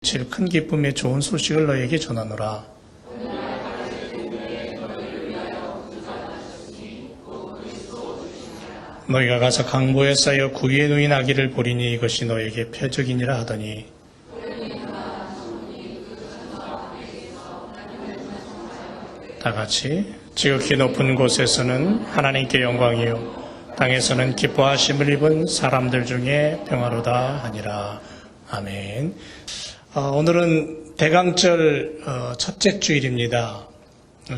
제일 큰 기쁨의 좋은 소식을 너에게 전하노라. 너희가 가서 강보에 쌓여 구유에 누인 아기를 보리니 이것이 너에게 표적이니라 하더니 다같이 지극히 높은 곳에서는 하나님께 영광이요 땅에서는 기뻐하심을 입은 사람들 중에 평화로다 하니라. 아멘. 오늘은 대강절 첫째 주일입니다.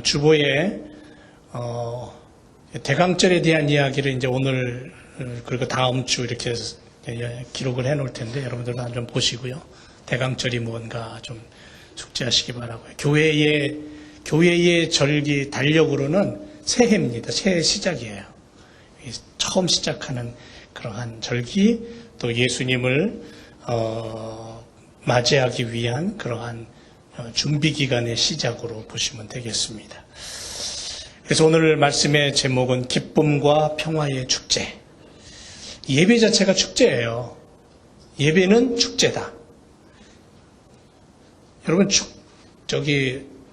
주보에 대강절에 대한 이야기를 이제 오늘 그리고 다음 주 이렇게 기록을 해 놓을 텐데 여러분들도 좀 보시고요. 대강절이 뭔가 좀 숙지하시기 바라고요. 교회의 절기 달력으로는 새해입니다. 새해 시작이에요. 처음 시작하는 그러한 절기, 또 예수님을 맞이하기 위한 그러한 준비 기간의 시작으로 보시면 되겠습니다. 그래서 오늘 말씀의 제목은 기쁨과 평화의 축제. 예배 자체가 축제예요. 예배는 축제다. 여러분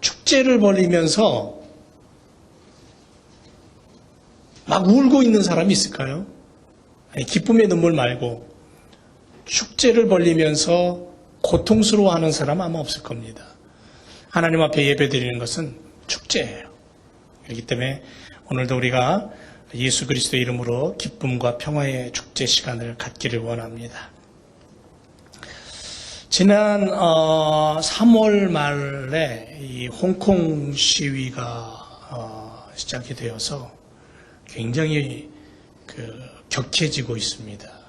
축제를 벌이면서 막 울고 있는 사람이 있을까요? 아니, 기쁨의 눈물 말고 축제를 벌리면서 고통스러워하는 사람은 아마 없을 겁니다. 하나님 앞에 예배드리는 것은 축제예요. 그렇기 때문에 오늘도 우리가 예수 그리스도 이름으로 기쁨과 평화의 축제 시간을 갖기를 원합니다. 지난 3월 말에 이 홍콩 시위가 시작이 되어서 굉장히 격해지고 있습니다.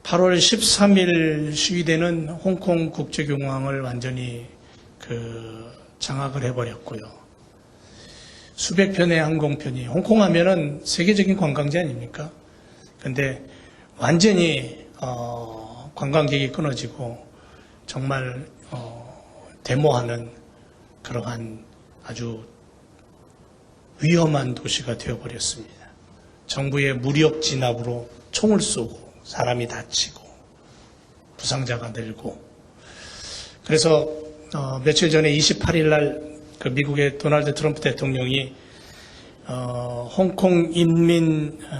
8월 13일 시위대는 홍콩 국제공항을 완전히 장악을 해버렸고요. 수백 편의 항공편이, 홍콩 하면은 세계적인 관광지 아닙니까? 근데 완전히 관광객이 끊어지고 정말 데모하는 그러한 아주 위험한 도시가 되어버렸습니다. 정부의 무력 진압으로 총을 쏘고 사람이 다치고 부상자가 늘고, 그래서 며칠 전에 28일 날 미국의 도널드 트럼프 대통령이 홍콩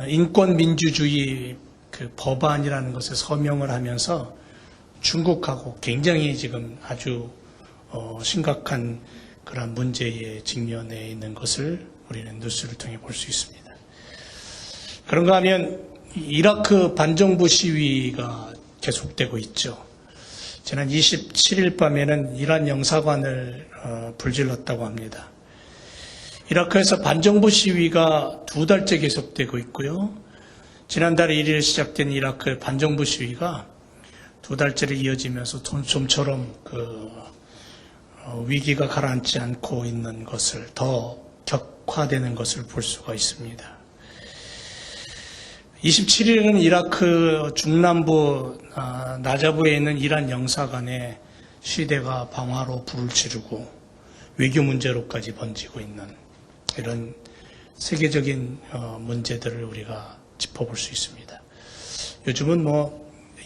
인권민주주의 법안이라는 것에 서명을 하면서 중국하고 굉장히 지금 아주 심각한 그런 문제에 직면해 있는 것을 우리는 뉴스를 통해 볼 수 있습니다. 그런가 하면 이라크 반정부 시위가 계속되고 있죠. 지난 27일 밤에는 이란 영사관을 불질렀다고 합니다. 이라크에서 반정부 시위가 2달째 계속되고 있고요. 지난달 1일 시작된 이라크 반정부 시위가 2달째를 이어지면서 좀처럼 위기가 가라앉지 않고 있는 것을, 더 격화되는 것을 볼 수가 있습니다. 27일에는 이라크 중남부 나자부에 있는 이란 영사관에 시대가 방화로 불을 지르고 외교 문제로까지 번지고 있는 이런 세계적인 문제들을 우리가 짚어볼 수 있습니다. 요즘은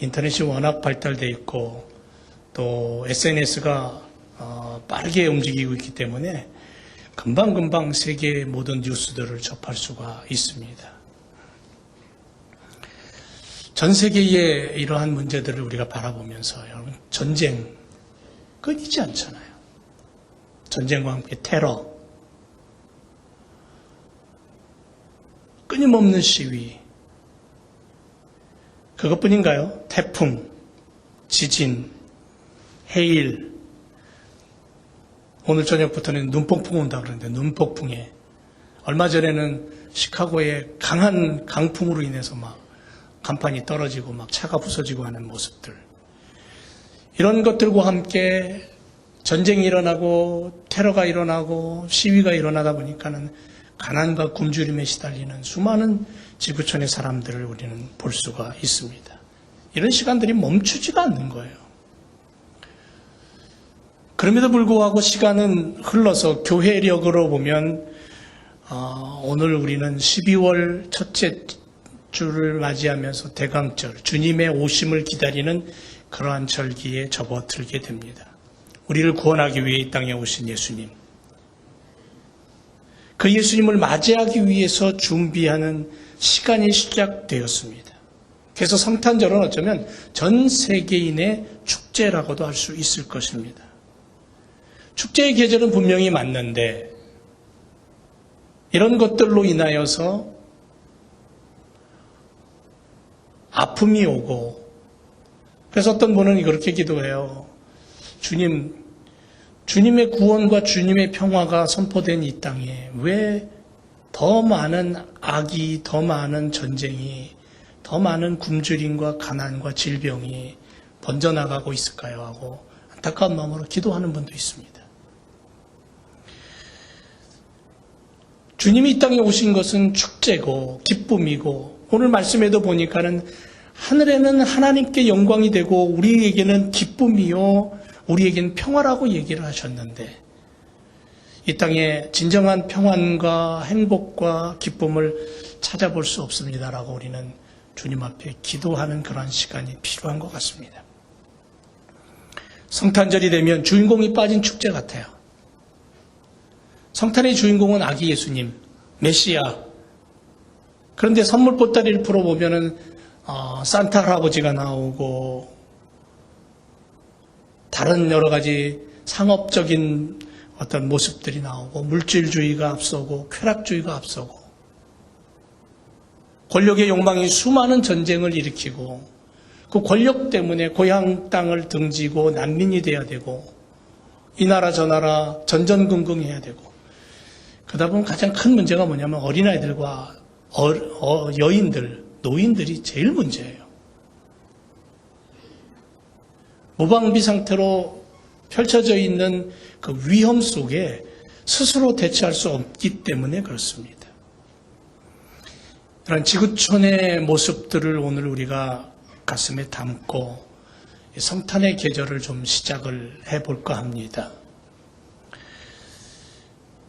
인터넷이 워낙 발달되어 있고 또 SNS가 빠르게 움직이고 있기 때문에 금방금방 세계의 모든 뉴스들을 접할 수가 있습니다. 전 세계의 이러한 문제들을 우리가 바라보면서 여러분, 전쟁 끊이지 않잖아요. 전쟁과 함께 테러, 끊임없는 시위, 그것뿐인가요? 태풍, 지진, 해일, 오늘 저녁부터는 눈폭풍 온다 그러는데 눈폭풍에, 얼마 전에는 시카고에 강한 강풍으로 인해서 막 간판이 떨어지고 막 차가 부서지고 하는 모습들, 이런 것들과 함께 전쟁이 일어나고 테러가 일어나고 시위가 일어나다 보니까는 가난과 굶주림에 시달리는 수많은 지구촌의 사람들을 우리는 볼 수가 있습니다. 이런 시간들이 멈추지가 않는 거예요. 그럼에도 불구하고 시간은 흘러서 교회력으로 보면 오늘 우리는 12월 첫째 주를 맞이하면서 대강절, 주님의 오심을 기다리는 그러한 절기에 접어들게 됩니다. 우리를 구원하기 위해 이 땅에 오신 예수님. 그 예수님을 맞이하기 위해서 준비하는 시간이 시작되었습니다. 그래서 성탄절은 어쩌면 전 세계인의 축제라고도 할 수 있을 것입니다. 축제의 계절은 분명히 맞는데 이런 것들로 인하여서 아픔이 오고, 그래서 어떤 분은 그렇게 기도해요. 주님의 구원과 주님의 평화가 선포된 이 땅에 왜 더 많은 악이, 더 많은 전쟁이, 더 많은 굶주림과 가난과 질병이 번져나가고 있을까요? 하고 안타까운 마음으로 기도하는 분도 있습니다. 주님이 이 땅에 오신 것은 축제고 기쁨이고, 오늘 말씀에도 보니까는 하늘에는 하나님께 영광이 되고 우리에게는 기쁨이요 우리에게는 평화라고 얘기를 하셨는데, 이 땅에 진정한 평안과 행복과 기쁨을 찾아볼 수 없습니다라고 우리는 주님 앞에 기도하는 그런 시간이 필요한 것 같습니다. 성탄절이 되면 주인공이 빠진 축제 같아요. 성탄의 주인공은 아기 예수님, 메시아. 그런데 선물 보따리를 풀어보면은 산타 할아버지가 나오고 다른 여러 가지 상업적인 어떤 모습들이 나오고, 물질주의가 앞서고 쾌락주의가 앞서고, 권력의 욕망이 수많은 전쟁을 일으키고, 그 권력 때문에 고향 땅을 등지고 난민이 돼야 되고, 이 나라 저 나라 전전긍긍해야 되고, 그러다 보면 가장 큰 문제가 뭐냐면 어린아이들과 여인들, 노인들이 제일 문제예요. 무방비 상태로 펼쳐져 있는 그 위험 속에 스스로 대처할 수 없기 때문에 그렇습니다. 이런 지구촌의 모습들을 오늘 우리가 가슴에 담고 성탄의 계절을 좀 시작을 해볼까 합니다.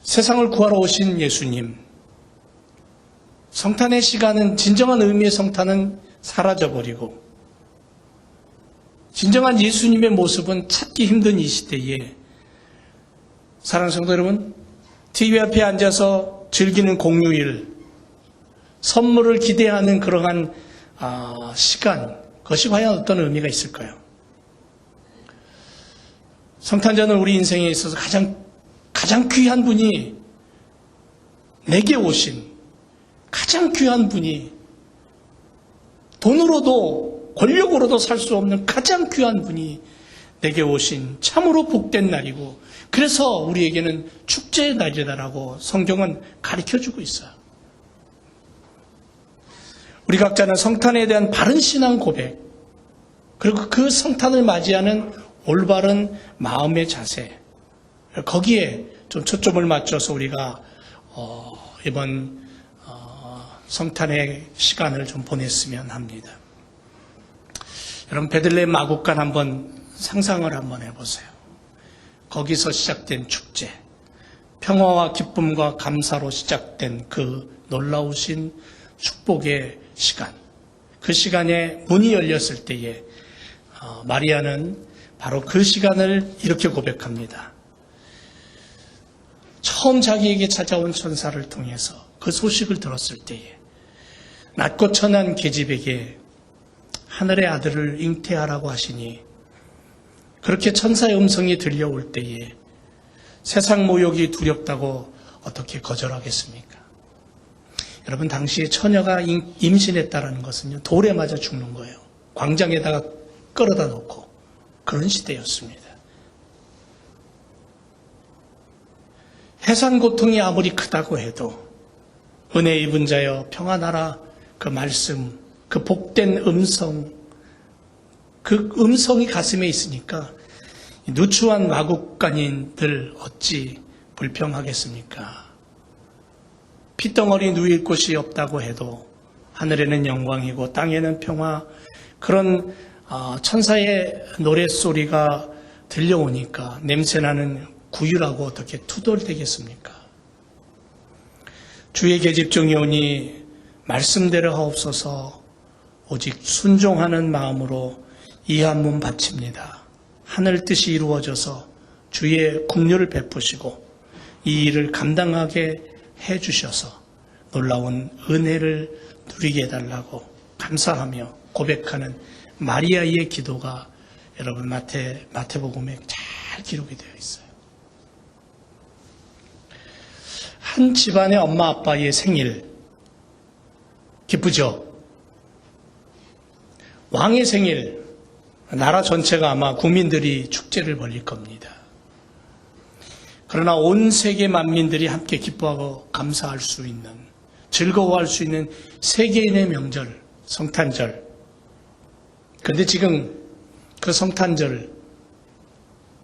세상을 구하러 오신 예수님, 성탄의 시간은, 진정한 의미의 성탄은 사라져버리고 진정한 예수님의 모습은 찾기 힘든 이 시대에, 사랑하는 성도 여러분, TV 앞에 앉아서 즐기는 공휴일, 선물을 기대하는 그러한 시간, 그것이 과연 어떤 의미가 있을까요? 성탄절은 우리 인생에 있어서 가장 귀한 분이, 내게 오신 가장 귀한 분이, 돈으로도 권력으로도 살 수 없는 가장 귀한 분이 내게 오신 참으로 복된 날이고, 그래서 우리에게는 축제의 날이다라고 성경은 가르쳐주고 있어요. 우리 각자는 성탄에 대한 바른 신앙 고백, 그리고 그 성탄을 맞이하는 올바른 마음의 자세, 거기에 좀 초점을 맞춰서 우리가 이번 성탄의 시간을 좀 보냈으면 합니다. 여러분, 베들레헴 마국간 한번 상상을 한번 해보세요. 거기서 시작된 축제, 평화와 기쁨과 감사로 시작된 그 놀라우신 축복의 시간, 그 시간에 문이 열렸을 때에 마리아는 바로 그 시간을 이렇게 고백합니다. 처음 자기에게 찾아온 천사를 통해서 그 소식을 들었을 때에 낮고 천한 계집에게 하늘의 아들을 잉태하라고 하시니, 그렇게 천사의 음성이 들려올 때에 세상 모욕이 두렵다고 어떻게 거절하겠습니까? 여러분, 당시에 처녀가 임신했다는 것은요, 돌에 맞아 죽는 거예요. 광장에다가 끌어다 놓고, 그런 시대였습니다. 해산 고통이 아무리 크다고 해도 은혜 입은 자여 평안하라, 그 말씀, 그 복된 음성, 그 음성이 가슴에 있으니까 누추한 마국간인들 어찌 불평하겠습니까? 핏덩어리 누일 곳이 없다고 해도 하늘에는 영광이고 땅에는 평화, 그런 천사의 노랫소리가 들려오니까 냄새나는 구유라고 어떻게 투덜대겠습니까? 주의 계집종이 오니 말씀대로 하옵소서, 오직 순종하는 마음으로 이 한 몸 바칩니다. 하늘 뜻이 이루어져서 주의 긍휼을 베푸시고 이 일을 감당하게 해주셔서 놀라운 은혜를 누리게 해달라고 감사하며 고백하는 마리아의 기도가 여러분 마태복음에 잘 기록이 되어 있어요. 한 집안의 엄마 아빠의 생일 기쁘죠? 왕의 생일, 나라 전체가 아마 국민들이 축제를 벌일 겁니다. 그러나 온 세계 만민들이 함께 기뻐하고 감사할 수 있는, 즐거워할 수 있는 세계인의 명절, 성탄절. 그런데 지금 그 성탄절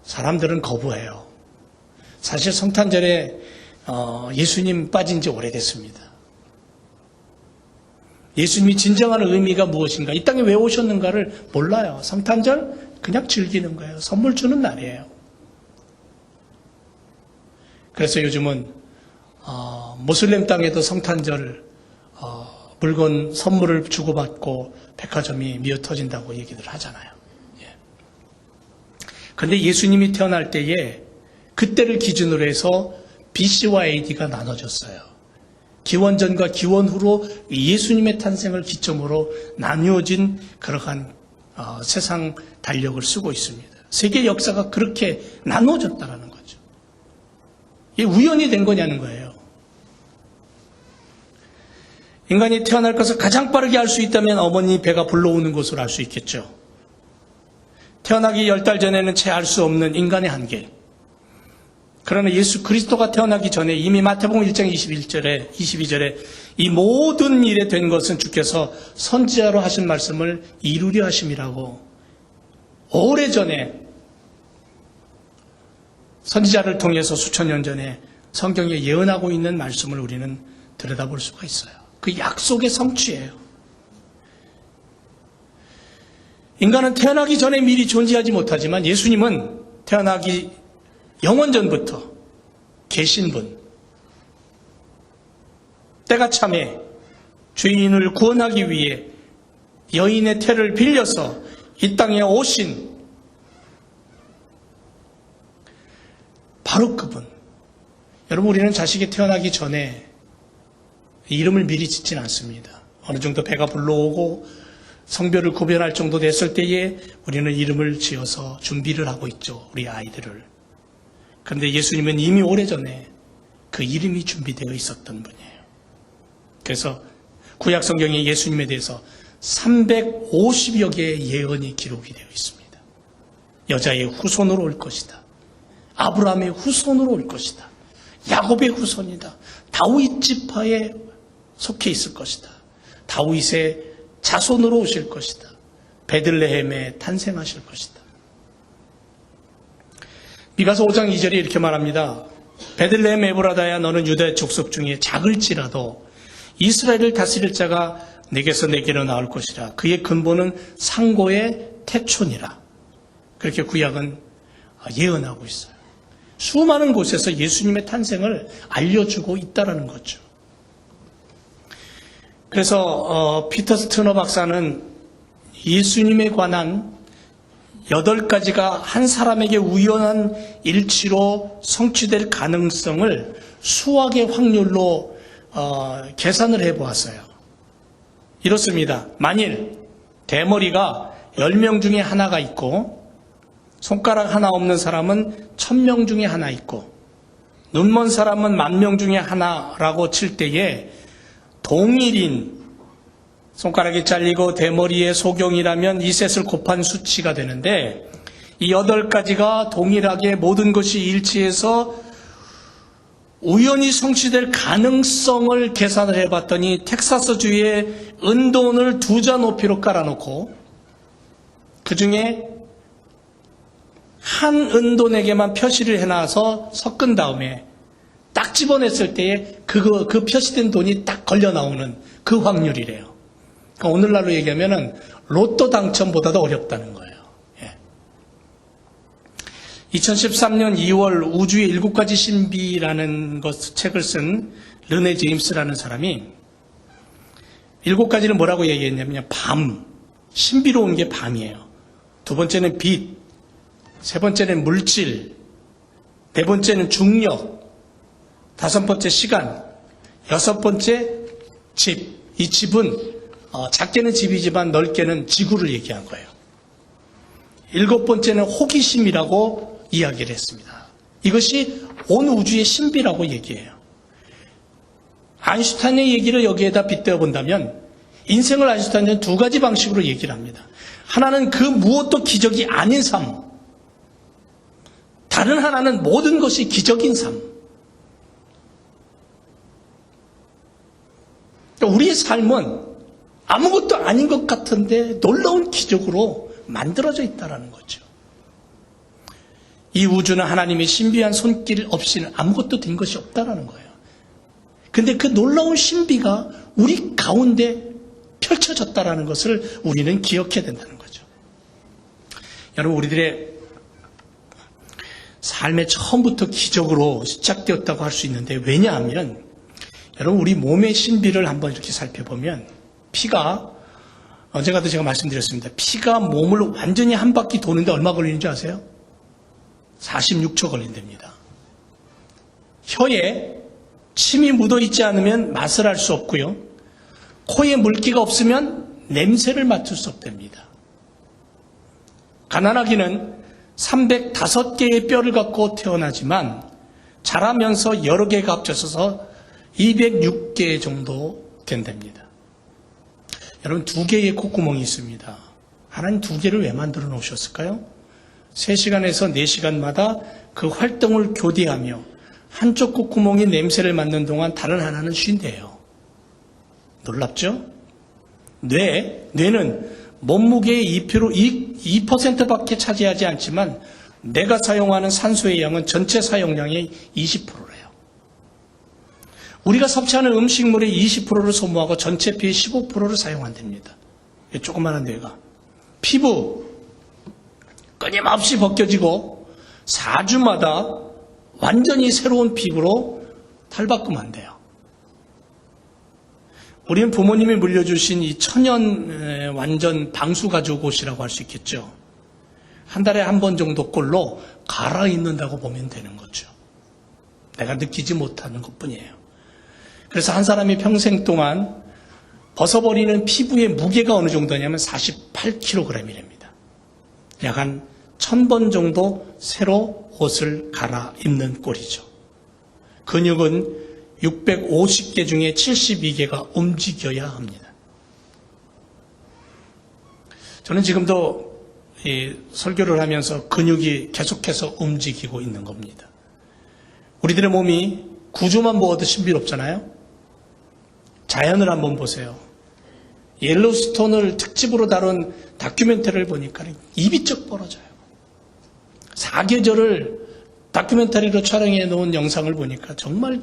사람들은 거부해요. 사실 성탄절에 예수님 빠진 지 오래됐습니다. 예수님이 진정한 의미가 무엇인가, 이 땅에 왜 오셨는가를 몰라요. 성탄절 그냥 즐기는 거예요. 선물 주는 날이에요. 그래서 요즘은 무슬림 땅에도 성탄절 물건 선물을 주고받고 백화점이 미어터진다고 얘기들 하잖아요. 그런데 예수님이 태어날 때에 그때를 기준으로 해서 BC와 AD가 나눠졌어요. 기원전과 기원후로 예수님의 탄생을 기점으로 나누어진 그러한 세상 달력을 쓰고 있습니다. 세계 역사가 그렇게 나누어졌다는 거죠. 이게 우연이 된 거냐는 거예요. 인간이 태어날 것을 가장 빠르게 알 수 있다면 어머니 배가 불러오는 것으로 알 수 있겠죠. 태어나기 10달 전에는 채 알 수 없는 인간의 한계. 그러나 예수 그리스도가 태어나기 전에 이미 마태복음 1장 22절에 이 모든 일에 된 것은 주께서 선지자로 하신 말씀을 이루려 하심이라고 오래전에 선지자를 통해서 수천 년 전에 성경에 예언하고 있는 말씀을 우리는 들여다볼 수가 있어요. 그 약속의 성취예요. 인간은 태어나기 전에 미리 존재하지 못하지만 예수님은 태어나기 영원전부터 계신 분, 때가 참에 죄인을 구원하기 위해 여인의 태를 빌려서 이 땅에 오신 바로 그분. 여러분, 우리는 자식이 태어나기 전에 이름을 미리 짓진 않습니다. 어느 정도 배가 불러오고 성별을 구별할 정도 됐을 때에 우리는 이름을 지어서 준비를 하고 있죠. 우리 아이들을. 그런데 예수님은 이미 오래전에 그 이름이 준비되어 있었던 분이에요. 그래서 구약 성경에 예수님에 대해서 350여 개의 예언이 기록이 되어 있습니다. 여자의 후손으로 올 것이다. 아브라함의 후손으로 올 것이다. 야곱의 후손이다. 다윗 지파에 속해 있을 것이다. 다윗의 자손으로 오실 것이다. 베들레헴에 탄생하실 것이다. 미가서 5장 2절에 이렇게 말합니다. 베들레헴 에브라다야, 너는 유다의 족속 중에 작을지라도 이스라엘을 다스릴 자가 내게서 내게로 나올 것이라. 그의 근본은 상고의 태촌이라. 그렇게 구약은 예언하고 있어요. 수많은 곳에서 예수님의 탄생을 알려주고 있다는 거죠. 그래서 피터 스트너 박사는 예수님에 관한 8가지가 한 사람에게 우연한 일치로 성취될 가능성을 수학의 확률로 계산을 해보았어요. 이렇습니다. 만일 대머리가 10명 중에 하나가 있고 손가락 하나 없는 사람은 1000명 중에 하나 있고 눈먼 사람은 10,000명 중에 하나라고 칠 때에 동일인 손가락이 잘리고 대머리에 소경이라면 이 셋을 곱한 수치가 되는데 이 8가지가 동일하게 모든 것이 일치해서 우연히 성취될 가능성을 계산을 해봤더니 텍사스주에 은돈을 2자 높이로 깔아놓고 그 중에 한 은돈에게만 표시를 해놔서 섞은 다음에 딱 집어냈을 때에 그 표시된 돈이 딱 걸려 나오는 그 확률이래요. 그러니까 오늘날로 얘기하면은 로또 당첨보다도 어렵다는 거예요. 2013년 2월 우주의 7가지 신비라는 책을 쓴 르네 제임스라는 사람이 7가지는 뭐라고 얘기했냐면 밤, 신비로운 게 밤이에요. 두 번째는 빛, 세 번째는 물질, 네 번째는 중력, 다섯 번째 시간, 여섯 번째 집. 이 집은 작게는 집이지만 넓게는 지구를 얘기한 거예요. 일곱 번째는 호기심이라고 이야기를 했습니다. 이것이 온 우주의 신비라고 얘기해요. 아인슈타인의 얘기를 여기에다 빗대어 본다면 인생을 아인슈타인은 두 가지 방식으로 얘기를 합니다. 하나는 그 무엇도 기적이 아닌 삶, 다른 하나는 모든 것이 기적인 삶. 우리의 삶은 아무것도 아닌 것 같은데 놀라운 기적으로 만들어져 있다는 거죠. 이 우주는 하나님의 신비한 손길 없이는 아무것도 된 것이 없다는 거예요. 근데 그 놀라운 신비가 우리 가운데 펼쳐졌다는 것을 우리는 기억해야 된다는 거죠. 여러분, 우리들의 삶의 처음부터 기적으로 시작되었다고 할 수 있는데, 왜냐하면 여러분, 우리 몸의 신비를 한번 이렇게 살펴보면 피가, 언젠가도 제가 말씀드렸습니다. 피가 몸을 완전히 한 바퀴 도는데 얼마 걸리는 줄 아세요? 46초 걸린답니다. 혀에 침이 묻어있지 않으면 맛을 알 수 없고요. 코에 물기가 없으면 냄새를 맡을 수 없답니다. 가난아기는 305개의 뼈를 갖고 태어나지만 자라면서 여러 개가 합쳐서 206개 정도 된답니다. 여러분, 두 개의 콧구멍이 있습니다. 하나님 두 개를 왜 만들어 놓으셨을까요? 3시간에서 4시간마다 그 활동을 교대하며 한쪽 콧구멍이 냄새를 맡는 동안 다른 하나는 쉰대요. 놀랍죠? 뇌는 몸무게의 2%밖에 차지하지 않지만 뇌가 사용하는 산소의 양은 전체 사용량의 20%래요. 우리가 섭취하는 음식물의 20%를 소모하고 전체 피의 15%를 사용한답니다. 이 조그마한 뇌가. 피부 끊임없이 벗겨지고 4주마다 완전히 새로운 피부로 탈바꿈한대요. 우리는 부모님이 물려주신 이 천연 완전 방수가죽 옷이라고 할 수 있겠죠. 한 달에 한 번 정도 꼴로 갈아입는다고 보면 되는 거죠. 내가 느끼지 못하는 것뿐이에요. 그래서 한 사람이 평생 동안 벗어버리는 피부의 무게가 어느 정도냐면 48kg이랍니다. 약 한 1000번 정도 새로 옷을 갈아입는 꼴이죠. 근육은 650개 중에 72개가 움직여야 합니다. 저는 지금도 이 설교를 하면서 근육이 계속해서 움직이고 있는 겁니다. 우리들의 몸이 구조만 보아도 신비롭잖아요. 자연을 한번 보세요. 옐로스톤을 특집으로 다룬 다큐멘터리를 보니까 입이 쩍 벌어져요. 사계절을 다큐멘터리로 촬영해 놓은 영상을 보니까 정말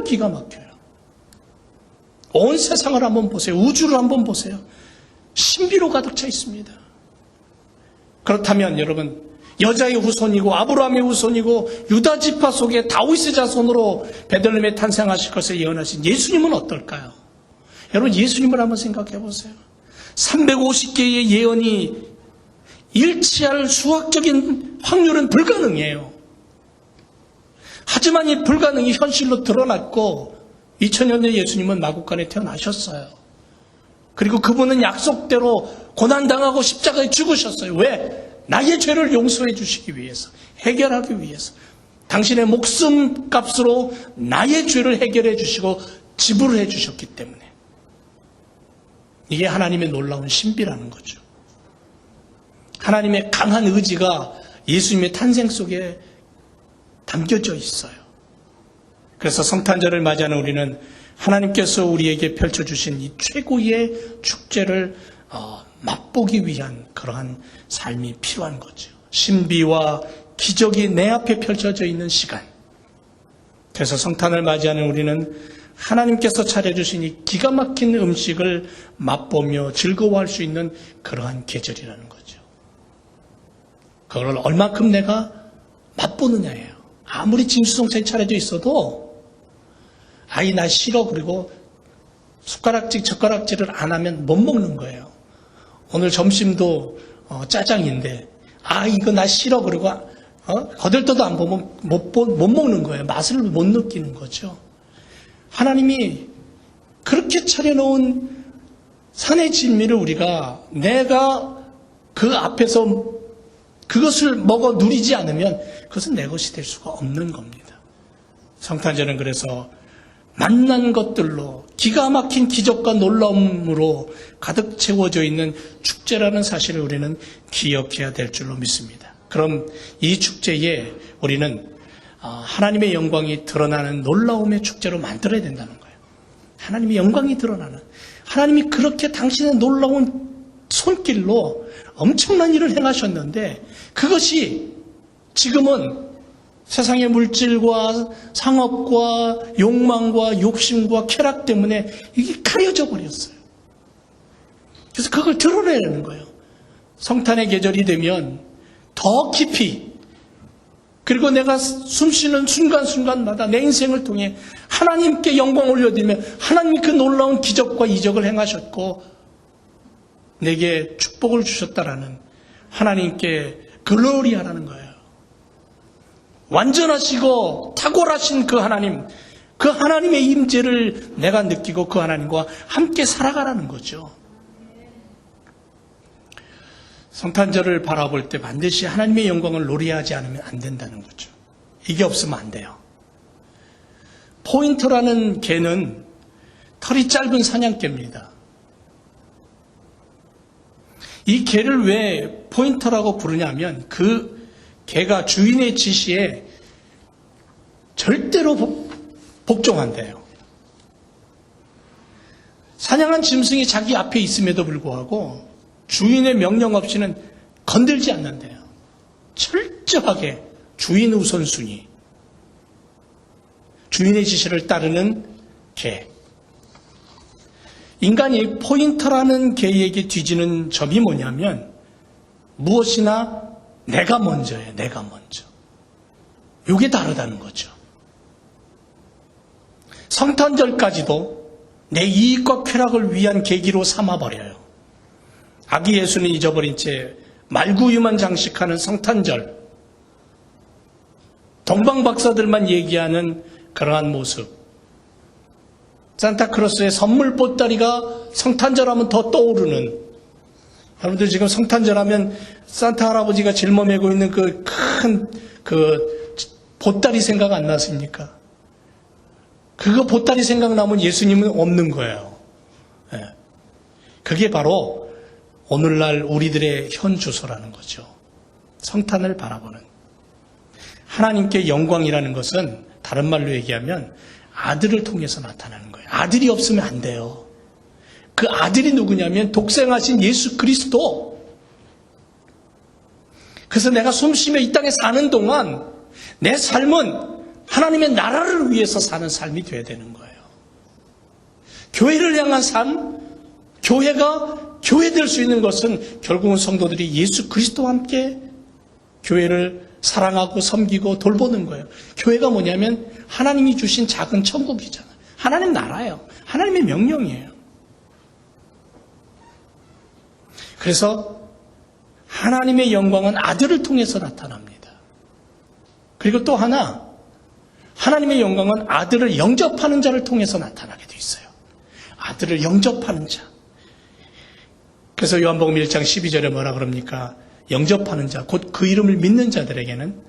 기가 막혀요. 온 세상을 한번 보세요. 우주를 한번 보세요. 신비로 가득 차 있습니다. 그렇다면 여러분, 여자의 후손이고 아브라함의 후손이고 유다 지파 속에 다윗의 자손으로 베들레헴에 탄생하실 것을 예언하신 예수님은 어떨까요? 여러분, 예수님을 한번 생각해 보세요. 350개의 예언이 일치할 수학적인 확률은 불가능해요. 하지만 이 불가능이 현실로 드러났고 2000년 전 예수님은 마국간에 태어나셨어요. 그리고 그분은 약속대로 고난당하고 십자가에 죽으셨어요. 왜? 나의 죄를 용서해 주시기 위해서, 해결하기 위해서. 당신의 목숨값으로 나의 죄를 해결해 주시고 지불해 주셨기 때문에. 이게 하나님의 놀라운 신비라는 거죠. 하나님의 강한 의지가 예수님의 탄생 속에 담겨져 있어요. 그래서 성탄절을 맞이하는 우리는 하나님께서 우리에게 펼쳐주신 이 최고의 축제를 맛보기 위한 그러한 삶이 필요한 거죠. 신비와 기적이 내 앞에 펼쳐져 있는 시간. 그래서 성탄을 맞이하는 우리는 하나님께서 차려주신 이 기가 막힌 음식을 맛보며 즐거워할 수 있는 그러한 계절이라는 거죠. 그걸 얼마큼 내가 맛보느냐예요. 아무리 진수성찬이 차려져 있어도 아이 나 싫어 그리고 숟가락질 젓가락질을 안 하면 못 먹는 거예요. 오늘 점심도 짜장인데 이거 나 싫어 그러고 거들떠도 안 보면 못 먹는 거예요. 맛을 못 느끼는 거죠. 하나님이 그렇게 차려놓은 산의 진미를 우리가 내가 그 앞에서 그것을 먹어 누리지 않으면 그것은 내 것이 될 수가 없는 겁니다. 성탄절은 그래서 만난 것들로 기가 막힌 기적과 놀라움으로 가득 채워져 있는 축제라는 사실을 우리는 기억해야 될 줄로 믿습니다. 그럼 이 축제에 우리는 하나님의 영광이 드러나는 놀라움의 축제로 만들어야 된다는 거예요. 하나님의 영광이 드러나는, 하나님이 그렇게 당신의 놀라운 손길로 엄청난 일을 행하셨는데 그것이 지금은 세상의 물질과 상업과 욕망과 욕심과 쾌락 때문에 이게 가려져 버렸어요. 그래서 그걸 드러내는 거예요. 성탄의 계절이 되면 더 깊이, 그리고 내가 숨쉬는 순간순간마다 내 인생을 통해 하나님께 영광 올려드리며 하나님이 그 놀라운 기적과 이적을 행하셨고 내게 축복을 주셨다라는 하나님께 글로리하라는 거예요. 완전하시고 탁월하신 그 하나님의 임재를 내가 느끼고 그 하나님과 함께 살아가라는 거죠. 성탄절을 바라볼 때 반드시 하나님의 영광을 노래하지 않으면 안 된다는 거죠. 이게 없으면 안 돼요. 포인터라는 개는 털이 짧은 사냥개입니다. 이 개를 왜 포인터라고 부르냐면 그 개가 주인의 지시에 절대로 복종한대요. 사냥한 짐승이 자기 앞에 있음에도 불구하고 주인의 명령 없이는 건들지 않는데요. 철저하게 주인 우선순위, 주인의 지시를 따르는 개. 인간이 포인터라는 개에게 뒤지는 점이 뭐냐면 무엇이나 내가 먼저예요. 내가 먼저. 이게 다르다는 거죠. 성탄절까지도 내 이익과 쾌락을 위한 계기로 삼아버려요. 아기 예수는 잊어버린 채 말구유만 장식하는 성탄절, 동방박사들만 얘기하는 그러한 모습, 산타크로스의 선물 보따리가 성탄절하면 더 떠오르는, 여러분들 지금 성탄절하면 산타 할아버지가 짊어매고 있는 그 큰 보따리 생각 안 나십니까? 그거 보따리 생각나면 예수님은 없는 거예요. 그게 바로 오늘날 우리들의 현 주소라는 거죠. 성탄을 바라보는. 하나님께 영광이라는 것은 다른 말로 얘기하면 아들을 통해서 나타나는 거예요. 아들이 없으면 안 돼요. 그 아들이 누구냐면 독생하신 예수 그리스도. 그래서 내가 숨쉬며 이 땅에 사는 동안 내 삶은 하나님의 나라를 위해서 사는 삶이 돼야 되는 거예요. 교회를 향한 삶, 교회가 교회 될 수 있는 것은 결국은 성도들이 예수 그리스도와 함께 교회를 사랑하고 섬기고 돌보는 거예요. 교회가 뭐냐면 하나님이 주신 작은 천국이잖아요. 하나님 나라예요. 하나님의 명령이에요. 그래서 하나님의 영광은 아들을 통해서 나타납니다. 그리고 또 하나, 하나님의 영광은 아들을 영접하는 자를 통해서 나타나게 돼 있어요. 아들을 영접하는 자. 그래서 요한복음 1장 12절에 뭐라 그럽니까? 영접하는 자, 곧 그 이름을 믿는 자들에게는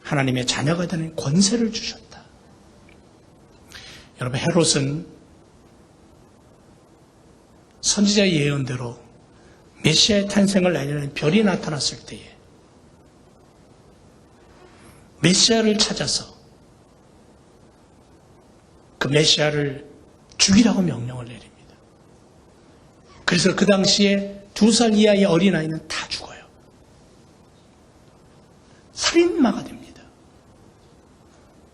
하나님의 자녀가 되는 권세를 주셨다. 여러분, 헤롯은 선지자의 예언대로 메시아의 탄생을 알리는 별이 나타났을 때에 메시아를 찾아서 그 메시아를 죽이라고 명령을 내립니다. 그래서 그 당시에 2살 이하의 어린아이는 다 죽어요. 살인마가 됩니다.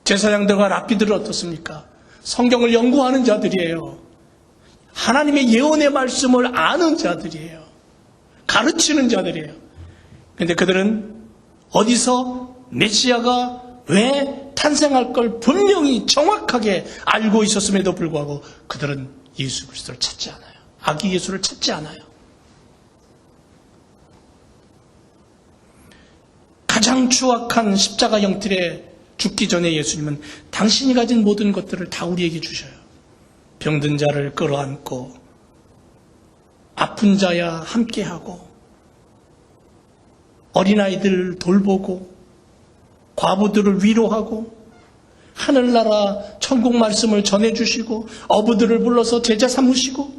제사장들과 랍비들은 어떻습니까? 성경을 연구하는 자들이에요. 하나님의 예언의 말씀을 아는 자들이에요. 가르치는 자들이에요. 그런데 그들은 어디서 메시아가 왜 탄생할 걸 분명히 정확하게 알고 있었음에도 불구하고 그들은 예수 그리스도를 찾지 않아요. 아기 예수를 찾지 않아요. 가장 추악한 십자가 형틀에 죽기 전에 예수님은 당신이 가진 모든 것들을 다 우리에게 주셔요. 병든 자를 끌어안고 아픈 자야 함께하고 어린아이들 돌보고 과부들을 위로하고 하늘나라 천국 말씀을 전해주시고 어부들을 불러서 제자 삼으시고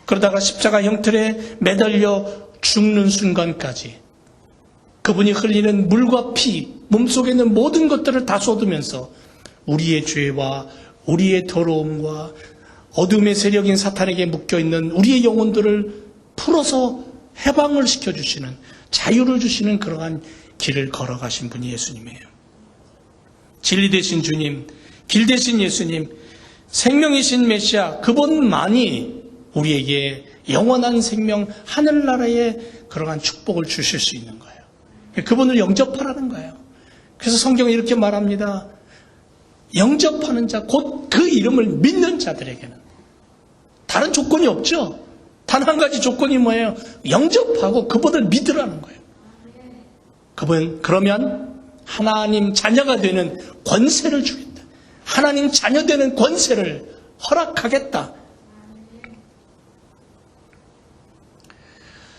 그러다가 십자가 형틀에 매달려 죽는 순간까지 그분이 흘리는 물과 피, 몸속에 있는 모든 것들을 다 쏟으면서 우리의 죄와 우리의 더러움과 어둠의 세력인 사탄에게 묶여있는 우리의 영혼들을 풀어서 해방을 시켜주시는, 자유를 주시는 그러한 길을 걸어가신 분이 예수님이에요. 진리 되신 주님, 길 되신 예수님, 생명이신 메시아, 그분만이 우리에게 영원한 생명, 하늘나라의 그러한 축복을 주실 수 있는 거예요. 그분을 영접하라는 거예요. 그래서 성경이 이렇게 말합니다. 영접하는 자, 곧 그 이름을 믿는 자들에게는 다른 조건이 없죠. 단 한 가지 조건이 뭐예요? 영접하고 그분을 믿으라는 거예요. 그분, 그러면 하나님 자녀가 되는 권세를 주겠다. 하나님 자녀 되는 권세를 허락하겠다.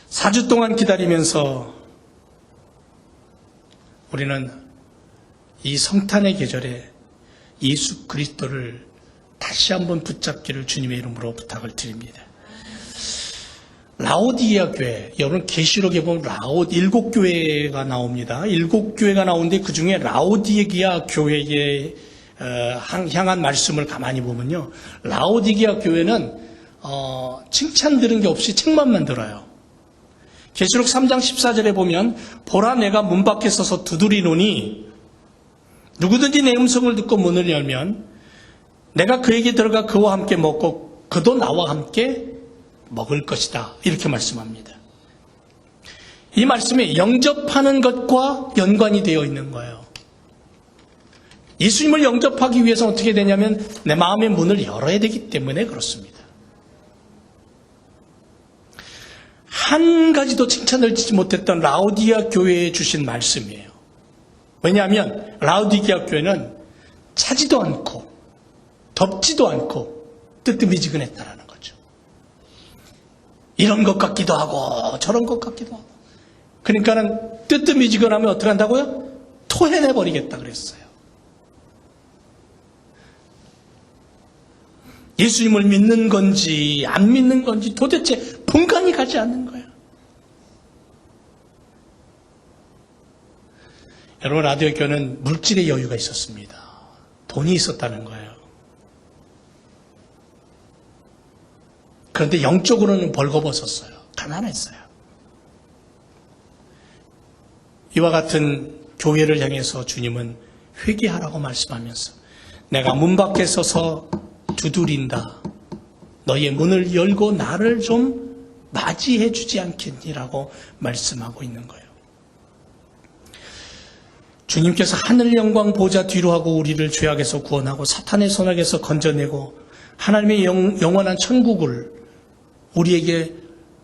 4주 동안 기다리면서 우리는 이 성탄의 계절에 예수 그리스도를 다시 한번 붙잡기를 주님의 이름으로 부탁을 드립니다. 라오디게아 교회, 여러분 계시록에 보면 일곱 교회가 나옵니다. 7교회가 나오는데 그 중에 라오디게아 교회에 향한 말씀을 가만히 보면요, 라오디게아 교회는 칭찬 들은 게 없이 책만 만들어요. 계시록 3장 14절에 보면 보라 내가 문 밖에 서서 두드리노니 누구든지 내 음성을 듣고 문을 열면 내가 그에게 들어가 그와 함께 먹고 그도 나와 함께 먹을 것이다. 이렇게 말씀합니다. 이 말씀에 영접하는 것과 연관이 되어 있는 거예요. 예수님을 영접하기 위해서 어떻게 되냐면 내 마음의 문을 열어야 되기 때문에 그렇습니다. 한 가지도 칭찬을 듣지 못했던 라오디게아 교회에 주신 말씀이에요. 왜냐하면 라오디게아 교회는 차지도 않고 덥지도 않고 뜨뜻미지근했다라는 거죠. 이런 것 같기도 하고 저런 것 같기도 하고. 그러니까는 뜨뜻미지근하면 어떻게 한다고요? 토해내버리겠다 그랬어요. 예수님을 믿는 건지 안 믿는 건지 도대체 분간이 가지 않는 거예요. 여러분, 라오디게아는 물질의 여유가 있었습니다. 돈이 있었다는 거예요. 그런데 영적으로는 벌거벗었어요. 가난했어요. 이와 같은 교회를 향해서 주님은 회개하라고 말씀하면서 내가 문 밖에 서서 두드린다. 너의 문을 열고 나를 좀 맞이해 주지 않겠니라고 말씀하고 있는 거예요. 주님께서 하늘 영광 보좌 뒤로 하고 우리를 죄악에서 구원하고 사탄의 손악에서 건져내고 하나님의 영원한 천국을 우리에게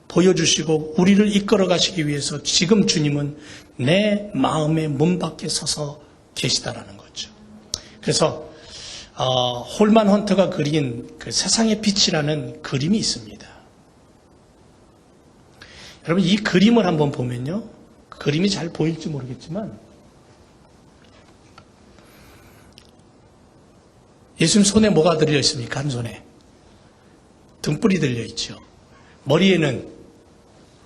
보여주시고 우리를 이끌어 가시기 위해서 지금 주님은 내 마음의 문 밖에 서서 계시다라는 거죠. 그래서 홀만 헌터가 그린 그 세상의 빛이라는 그림이 있습니다. 여러분, 이 그림을 한번 보면요, 그림이 잘 보일지 모르겠지만 예수님 손에 뭐가 들려 있습니까? 한 손에 등불이 들려 있죠. 머리에는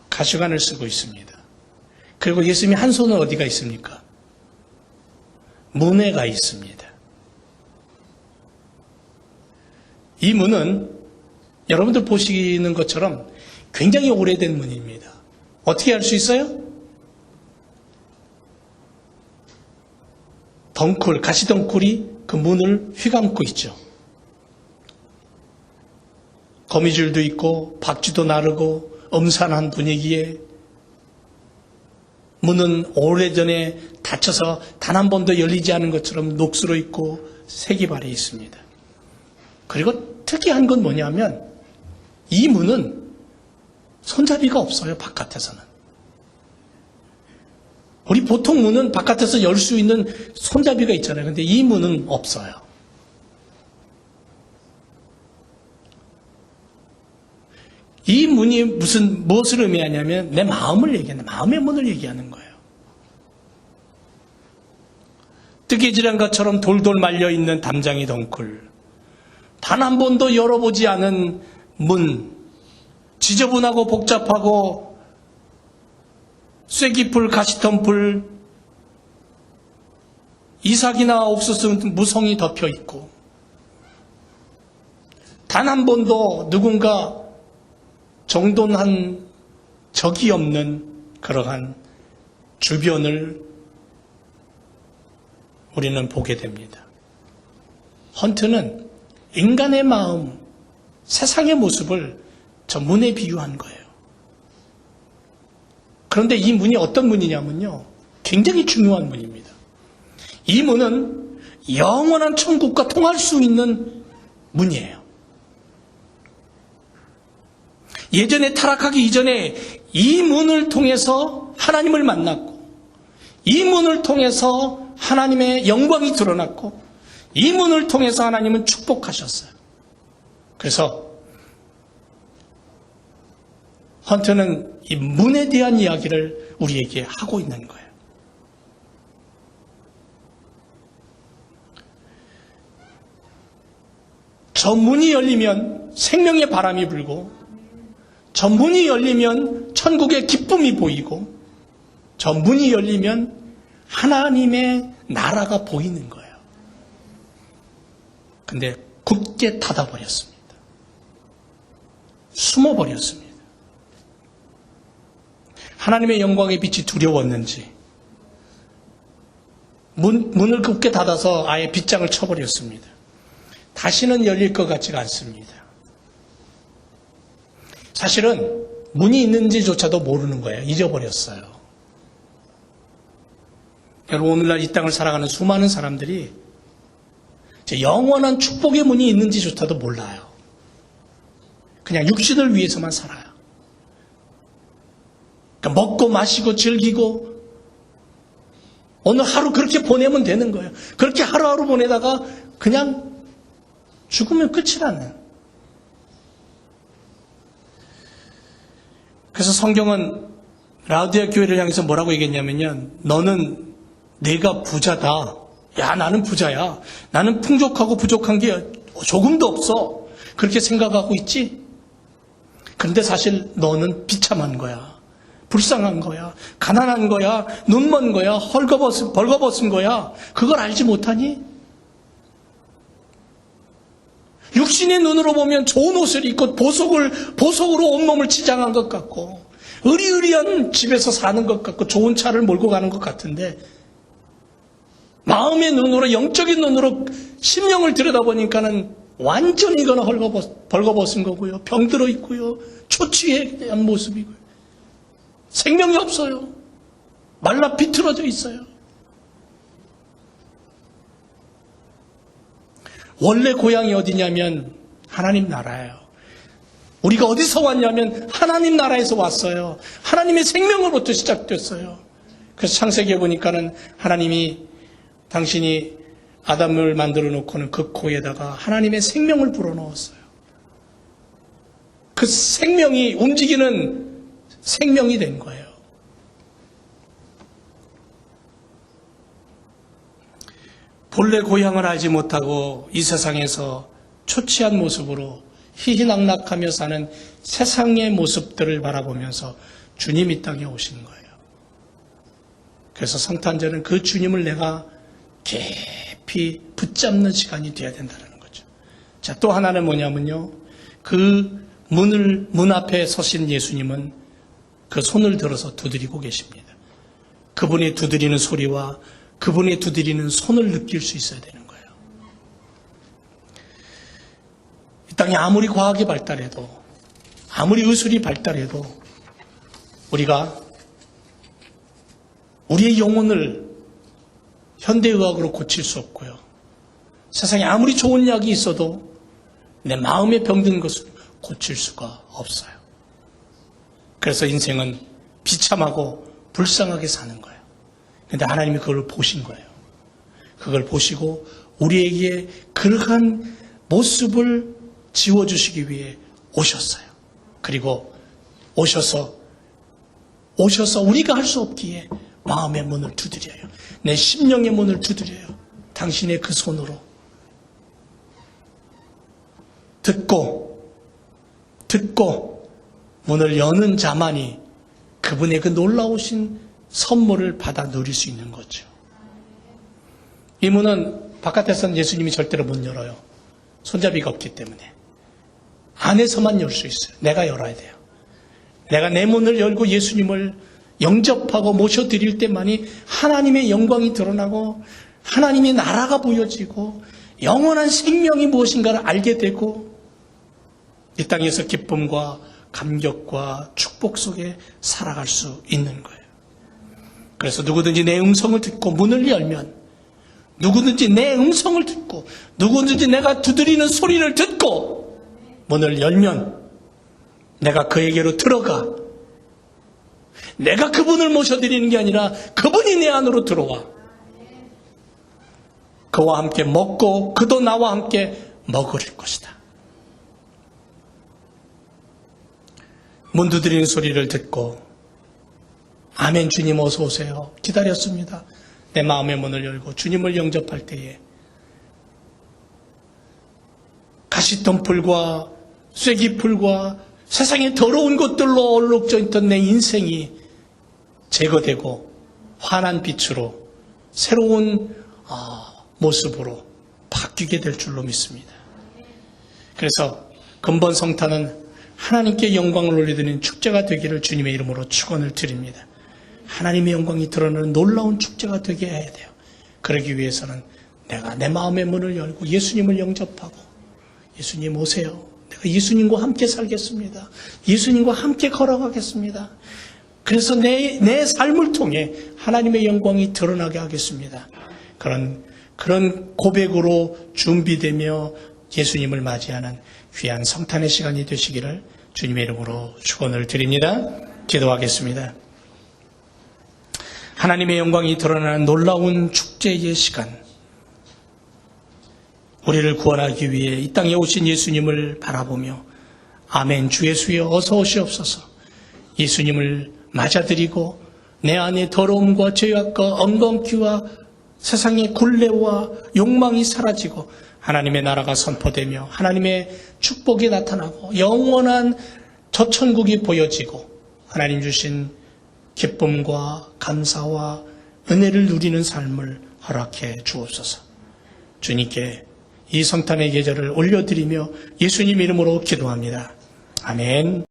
가시관을 쓰고 있습니다. 그리고 예수님이 한 손은 어디가 있습니까? 문에 가 있습니다. 이 문은 여러분들 보시는 것처럼 굉장히 오래된 문입니다. 어떻게 알 수 있어요? 덩굴, 가시덩굴이 그 문을 휘감고 있죠. 거미줄도 있고 박쥐도 나르고 음산한 분위기에 문은 오래전에 닫혀서 단 한 번도 열리지 않은 것처럼 녹수로 있고 색이 발해 있습니다. 그리고 특이한 건 뭐냐면 이 문은 손잡이가 없어요. 바깥에서는. 우리 보통 문은 바깥에서 열 수 있는 손잡이가 있잖아요. 근데 이 문은 없어요. 이 문이 무엇을 의미하냐면 내 마음을 얘기하는, 마음의 문을 얘기하는 거예요. 뜨개질한 것처럼 돌돌 말려있는 담장이 덩굴, 단 한 번도 열어보지 않은 문, 지저분하고 복잡하고 쐐기풀, 가시덤불, 이삭이나 옥수수 무성이 덮여 있고, 단 한 번도 누군가 정돈한 적이 없는 그러한 주변을 우리는 보게 됩니다. 헌트는 인간의 마음, 세상의 모습을 저 문에 비유한 거예요. 그런데 이 문이 어떤 문이냐면요, 굉장히 중요한 문입니다. 이 문은 영원한 천국과 통할 수 있는 문이에요. 예전에 타락하기 이전에 이 문을 통해서 하나님을 만났고, 이 문을 통해서 하나님의 영광이 드러났고, 이 문을 통해서 하나님은 축복하셨어요. 그래서 헌트는 이 문에 대한 이야기를 우리에게 하고 있는 거예요. 저 문이 열리면 생명의 바람이 불고, 저 문이 열리면 천국의 기쁨이 보이고, 저 문이 열리면 하나님의 나라가 보이는 거예요. 근데 굳게 닫아버렸습니다. 숨어버렸습니다. 하나님의 영광의 빛이 두려웠는지 문을 굳게 닫아서 아예 빗장을 쳐버렸습니다. 다시는 열릴 것 같지가 않습니다. 사실은 문이 있는지조차도 모르는 거예요. 잊어버렸어요. 여러분, 오늘날 이 땅을 살아가는 수많은 사람들이 영원한 축복의 문이 있는지조차도 몰라요. 그냥 육신을 위해서만 살아요. 그러니까 먹고 마시고 즐기고 오늘 하루 그렇게 보내면 되는 거예요. 그렇게 하루하루 보내다가 그냥 죽으면 끝이라는. 그래서 성경은 라우디아 교회를 향해서 뭐라고 얘기했냐면요, 너는 내가 부자다. 야, 나는 부자야. 나는 풍족하고 부족한 게 조금도 없어. 그렇게 생각하고 있지? 그런데 사실 너는 비참한 거야. 불쌍한 거야. 가난한 거야. 눈먼 거야. 벌거벗은 거야. 그걸 알지 못하니? 육신의 눈으로 보면 좋은 옷을 입고 보석으로 온몸을 치장한 것 같고, 의리의리한 집에서 사는 것 같고, 좋은 차를 몰고 가는 것 같은데, 마음의 눈으로, 영적인 눈으로 심령을 들여다보니까는 완전히 이거는 벌거벗은 거고요. 병들어 있고요. 초췌한 모습이고요. 생명이 없어요. 말라 비틀어져 있어요. 원래 고향이 어디냐면 하나님 나라예요. 우리가 어디서 왔냐면 하나님 나라에서 왔어요. 하나님의 생명으로부터 시작됐어요. 그래서 창세기에 보니까는 하나님이 당신이 아담을 만들어 놓고는 그 코에다가 하나님의 생명을 불어넣었어요. 그 생명이 움직이는 생명이 된 거예요. 본래 고향을 알지 못하고 이 세상에서 초췌한 모습으로 희희낙낙하며 사는 세상의 모습들을 바라보면서 주님 이 땅에 오신 거예요. 그래서 성탄절은 그 주님을 내가 깊이 붙잡는 시간이 되어야 된다는 거죠. 자, 또 하나는 뭐냐면요, 그 문 앞에 서신 예수님은 그 손을 들어서 두드리고 계십니다. 그분이 두드리는 소리와 그분이 두드리는 손을 느낄 수 있어야 되는 거예요. 이 땅이 아무리 과학이 발달해도, 아무리 의술이 발달해도 우리가 우리의 영혼을 현대의학으로 고칠 수 없고요. 세상에 아무리 좋은 약이 있어도 내 마음에 병든 것을 고칠 수가 없어요. 그래서 인생은 비참하고 불쌍하게 사는 거예요. 그런데 하나님이 그걸 보신 거예요. 그걸 보시고 우리에게 그러한 모습을 지워주시기 위해 오셨어요. 그리고 오셔서 우리가 할 수 없기에 마음의 문을 두드려요. 내 심령의 문을 두드려요. 당신의 그 손으로 듣고 문을 여는 자만이 그분의 그 놀라우신 선물을 받아 누릴 수 있는 거죠. 이 문은 바깥에서는 예수님이 절대로 못 열어요. 손잡이가 없기 때문에. 안에서만 열 수 있어요. 내가 열어야 돼요. 내가 내 문을 열고 예수님을 영접하고 모셔드릴 때만이 하나님의 영광이 드러나고 하나님의 나라가 보여지고 영원한 생명이 무엇인가를 알게 되고 이 땅에서 기쁨과 감격과 축복 속에 살아갈 수 있는 거예요. 그래서 누구든지 내 음성을 듣고 문을 열면, 누구든지 내 음성을 듣고, 누구든지 내가 두드리는 소리를 듣고 문을 열면 내가 그에게로 들어가, 내가 그분을 모셔드리는 게 아니라 그분이 내 안으로 들어와 그와 함께 먹고 그도 나와 함께 먹으릴 것이다. 문 두드리는 소리를 듣고 아멘 주님 어서 오세요. 기다렸습니다. 내 마음의 문을 열고 주님을 영접할 때에 가시덤불과 쐐기풀과 세상의 더러운 것들로 얼룩져 있던 내 인생이 제거되고 환한 빛으로 새로운 모습으로 바뀌게 될 줄로 믿습니다. 그래서 근본 성탄은 하나님께 영광을 올려드리는 축제가 되기를 주님의 이름으로 축원을 드립니다. 하나님의 영광이 드러나는 놀라운 축제가 되게 해야 돼요. 그러기 위해서는 내가 내 마음의 문을 열고 예수님을 영접하고 예수님 오세요. 내가 예수님과 함께 살겠습니다. 예수님과 함께 걸어가겠습니다. 그래서 내 삶을 통해 하나님의 영광이 드러나게 하겠습니다. 그런 고백으로 준비되며 예수님을 맞이하는 귀한 성탄의 시간이 되시기를 주님의 이름으로 축원을 드립니다. 기도하겠습니다. 하나님의 영광이 드러나는 놀라운 축제의 시간, 우리를 구원하기 위해 이 땅에 오신 예수님을 바라보며 아멘 주 예수여 어서 오시옵소서, 예수님을 맞아들이고 내 안에 더러움과 죄악과 엉겅퀴와 세상의 굴레와 욕망이 사라지고 하나님의 나라가 선포되며 하나님의 축복이 나타나고 영원한 저천국이 보여지고 하나님 주신 기쁨과 감사와 은혜를 누리는 삶을 허락해 주옵소서. 주님께 이 성탄의 계절을 올려드리며 예수님 이름으로 기도합니다. 아멘.